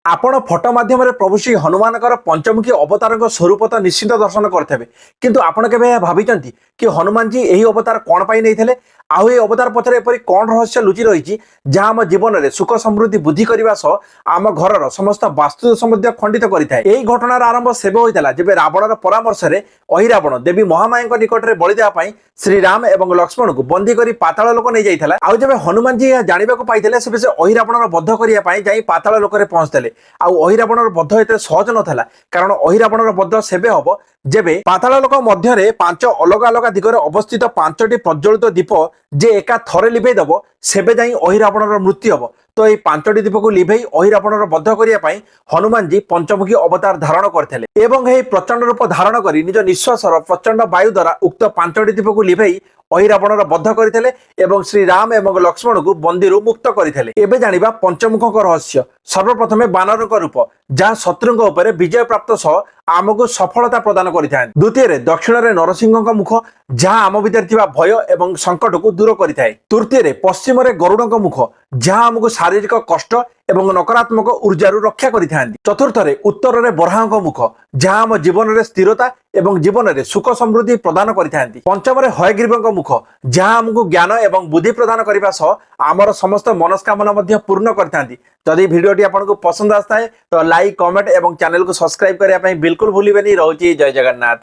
आपण फोटो माध्यम प्रभु श्री हनुमान पंचमुखी अवतार स्वरूप तो निश्चित दर्शन करेंगे किंतु आपण के भाई कि हनुमान जी यही अवतार कौन पाई नहीं आउ अवतार पछरे एपरी कौन रहस्य लुचि रही जहाँ आम जीवन में सुख समृद्धि बुद्धि करने सह आम घर समस्त वास्तुदोष खंडित करें। यही घटनार आरंभ सेवे होता जब रावणर परामर्श में अहिरावण देवी महामाया निकट में बलि देवाई श्रीराम और लक्ष्मण को बंदी कर पाताल लोक नहीं जाता। आउ जब हनुमान जी यह जानवा पाई से अहिरावणर बध करने पाताल लोक पहुंचते आउ अहिरावणर बध एत सहज नाला कारण अहिरावणर बध सेवे हम जेबे पाताल लोक मध्य 5 अलग अलग दिगरे अवस्थित 5टी प्रज्वलित दीप जे एका थरे लिभे दब सेबे जाई अहिरावणर मृत्यु हम। तो ये 5टी दीप को लिभे अहिरावणर बध करने हनुमान जी पंचमुखी अवतार धारण करते एवं यही प्रचंड रूप धारण कर निज निश्वासर प्रचंड वायु द्वारा उक्त 5टी दीप को लिभे अहिरावणर बध करते एवं श्रीराम एवं लक्ष्मण को बंदी मुक्त करते। एबे जानिबा पंचमुख रहस्य। सर्वप्रथमे बानर रूप जहाँ शत्रु उपर विजय प्राप्त सह आमको सफलता प्रदान करें। द्वितीय दक्षिण में नरसिंह मुख जहाँ आम भीतर भय एवं संकट को दूर करें। तृतीय पश्चिम में गरुड़ मुख जहाँ आमको शारीरिक कष्ट एवं नकारात्मक ऊर्जा रक्षा करें। चतुर्थ उत्तर में बराह मुख जहाँ आम जीवन में स्थिरता एवं जीवन में सुख समृद्धि प्रदान करें। पंचम हयग्रीव मुख जहाँ आमको ज्ञान एवं बुद्धि प्रदान करने सह आमर समस्त मनस्कामना पूर्ण करते। जदि भिडियोटी आपको पसंद आए तो लाइक कमेंट एवं चैनल को सब्सक्राइब करने बिल्कुल भूलिबेनी। रहुछि जय जगन्नाथ।